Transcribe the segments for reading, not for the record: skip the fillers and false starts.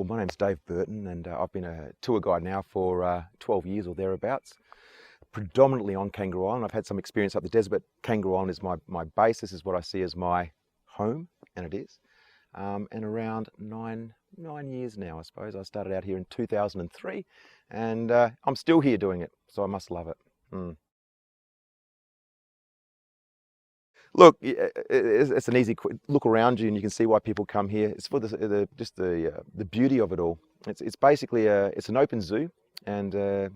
Well, my name's Dave Burton, and I've been a tour guide now for 12 years or thereabouts, predominantly on Kangaroo Island. I've had some experience up the desert, but Kangaroo Island is my base. This is what I see as my home, and it is. And around nine years now, I suppose. I started out here in 2003, and I'm still here doing it, so I must love it. Look, it's an easy look around you, and you can see why people come here. It's for just the beauty of it all. It's basically it's an open zoo, and the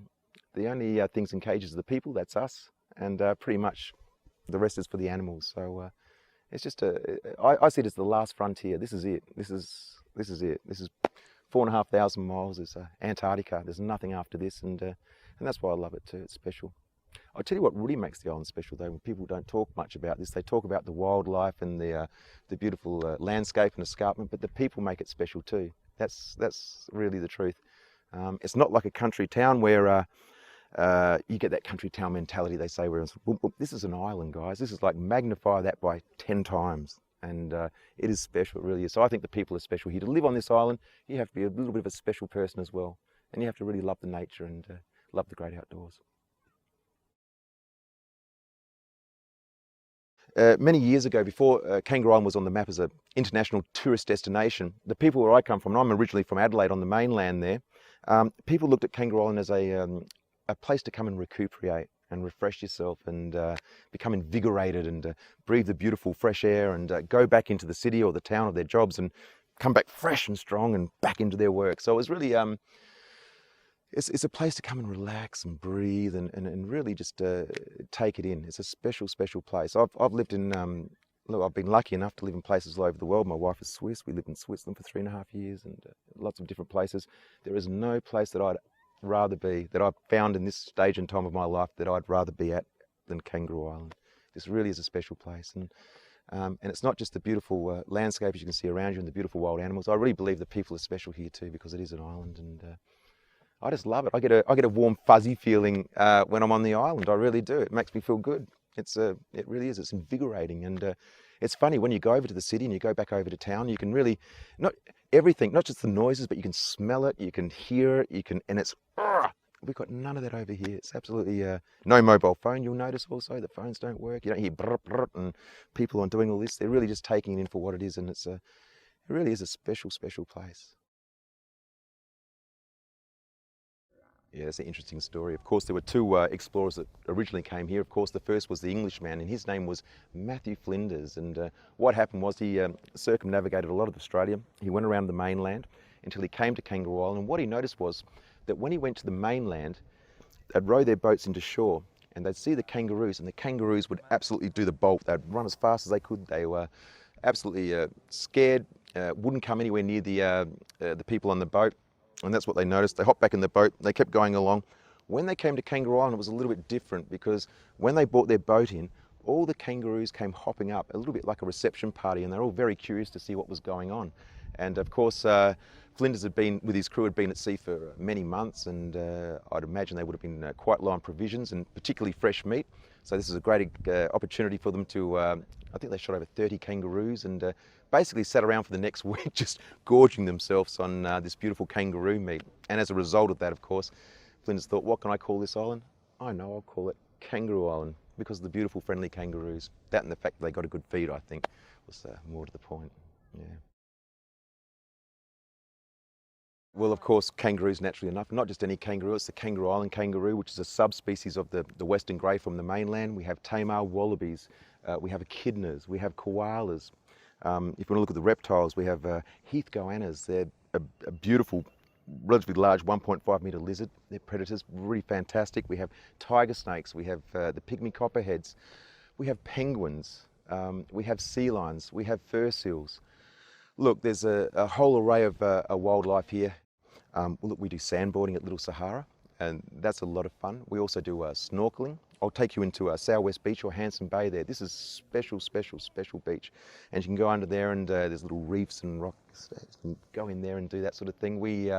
only things in cages are the people. That's us, and pretty much the rest is for the animals. So it's just I see it as the last frontier. This is it. This is it. This is 4,500 miles. It's Antarctica. There's nothing after this, and that's why I love it too. It's special. I'll tell you what really makes the island special, though, when people don't talk much about this. They talk about the wildlife and the beautiful landscape and escarpment, but the people make it special too. That's really the truth. It's not like a country town where you get that country town mentality. They say, where this is an island, guys. This is like magnify that by 10 times. And it is special, it really is. So I think the people are special here. To live on this island, you have to be a little bit of a special person as well. And you have to really love the nature and love the great outdoors. Many years ago, before Kangaroo Island was on the map as an international tourist destination, the people where I come from, and I'm originally from Adelaide on the mainland there, people looked at Kangaroo Island as a place to come and recuperate and refresh yourself and become invigorated and breathe the beautiful fresh air and go back into the city or the town of their jobs and come back fresh and strong and back into their work. So it was really it's a place to come and relax and breathe and really just take it in. It's a special, special place. I've lived in, look, I've been lucky enough to live in places all over the world. My wife is Swiss. We lived in Switzerland for 3.5 years and lots of different places. There is no place that I'd rather be, that I've found in this stage and time of my life, that I'd rather be at than Kangaroo Island. This really is a special place. And it's not just the beautiful landscape as you can see around you and the beautiful wild animals. I really believe the people are special here too, because it is an island, and I just love it. I get a warm, fuzzy feeling when I'm on the island. I really do. It makes me feel good. It really is. It's invigorating, and it's funny when you go over to the city and you go back over to town. You can really not just the noises, but you can smell it, you can hear it, and it's. We've got none of that over here. It's absolutely no mobile phone. You'll notice also the phones don't work. You don't hear brr, brr, and people are doing all this. They're really just taking it in for what it is, and it really is a special, special place. Yeah, it's an interesting story. Of course, there were two explorers that originally came here. Of course, the first was the Englishman, and his name was Matthew Flinders. And what happened was he circumnavigated a lot of Australia. He went around the mainland until he came to Kangaroo Island. And what he noticed was that when he went to the mainland, they'd row their boats into shore, and they'd see the kangaroos, and the kangaroos would absolutely do the bolt. They'd run as fast as they could. They were absolutely scared, wouldn't come anywhere near the people on the boat. And that's what they noticed. They hopped back in the boat, they kept going along. When they came to Kangaroo Island, it was a little bit different, because when they brought their boat in, all the kangaroos came hopping up, a little bit like a reception party, and they're all very curious to see what was going on. And of course, Flinders with his crew, had been at sea for many months, and I'd imagine they would have been quite low on provisions, and particularly fresh meat. So this is a great opportunity for them to, I think they shot over 30 kangaroos, and basically sat around for the next week just gorging themselves on this beautiful kangaroo meat. And as a result of that, of course, Flinders thought, what can I call this island? I know, I'll call it Kangaroo Island, because of the beautiful, friendly kangaroos. That and the fact that they got a good feed, I think, was more to the point. Yeah. Well, of course, kangaroos, naturally enough, not just any kangaroo, it's the Kangaroo Island kangaroo, which is a subspecies of the western grey from the mainland. We have Tamar wallabies, we have echidnas, we have koalas. If you want to look at the reptiles, we have heath goannas. They're a beautiful, relatively large 1.5 metre lizard. They're predators, really fantastic. We have tiger snakes, we have the pygmy copperheads, we have penguins, we have sea lions, we have fur seals. Look, there's a whole array of wildlife here. Look, we do sandboarding at Little Sahara, and that's a lot of fun. We also do snorkeling. I'll take you into Southwest Beach or Hanson Bay there. This is special, special, special beach. And you can go under there, and there's little reefs and rocks. You can go in there and do that sort of thing. We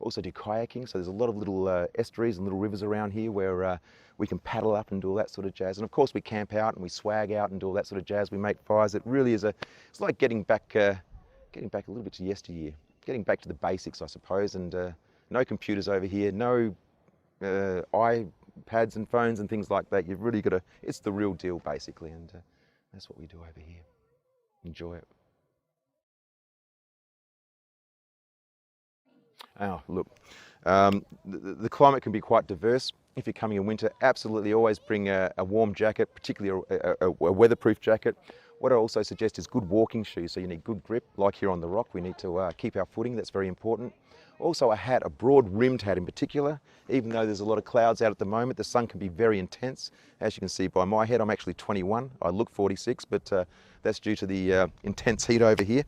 also do kayaking, so there's a lot of little estuaries and little rivers around here where we can paddle up and do all that sort of jazz. And of course we camp out and we swag out and do all that sort of jazz. We make fires. It really is it's like getting back a little bit to yesteryear. getting back to the basics, I suppose, and no computers over here, no iPads and phones and things like that. You've really got to, it's the real deal basically, and that's what we do over here. Enjoy it. Oh, look, the climate can be quite diverse. If you're coming in winter, absolutely always bring a warm jacket, particularly a weatherproof jacket. What I also suggest is good walking shoes, so you need good grip, like here on the rock. We need to keep our footing, that's very important. Also a hat, a broad rimmed hat in particular. Even though there's a lot of clouds out at the moment, the sun can be very intense. As you can see by my head, I'm actually 21. I look 46, but that's due to the intense heat over here.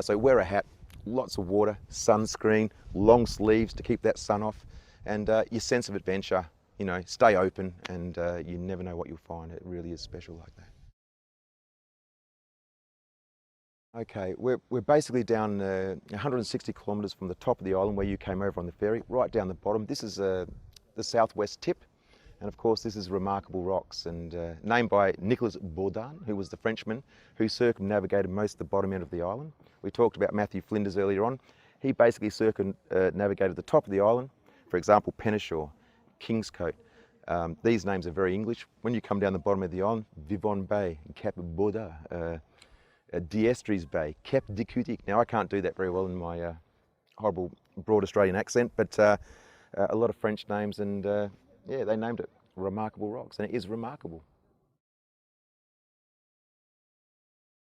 So wear a hat, lots of water, sunscreen, long sleeves to keep that sun off, and your sense of adventure, you know, stay open, and you never know what you'll find. It really is special like that. Okay, we're basically down 160 kilometres from the top of the island where you came over on the ferry, right down the bottom. This is the southwest tip, and of course this is Remarkable Rocks, and named by Nicolas Baudin, who was the Frenchman who circumnavigated most of the bottom end of the island. We talked about Matthew Flinders earlier on. He basically circumnavigated the top of the island, for example, Penneshaw, Kingscote. These names are very English. When you come down the bottom of the island, Vivonne Bay, Cap Baudin, D'Estrées Bay, Cap de Cutic. Now I can't do that very well in my horrible broad Australian accent, but a lot of French names, and yeah, they named it Remarkable Rocks, and it is remarkable.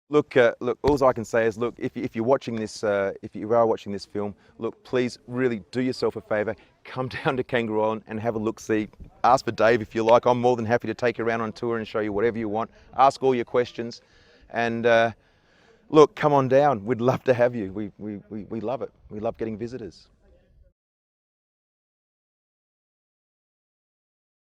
Look, look. All I can say is, look, if you're watching this, if you are watching this film, look, please really do yourself a favour. Come down to Kangaroo Island and have a look-see. Ask for Dave if you like. I'm more than happy to take you around on tour and show you whatever you want. Ask all your questions, and look, come on down. We'd love to have you. We love it. We love getting visitors.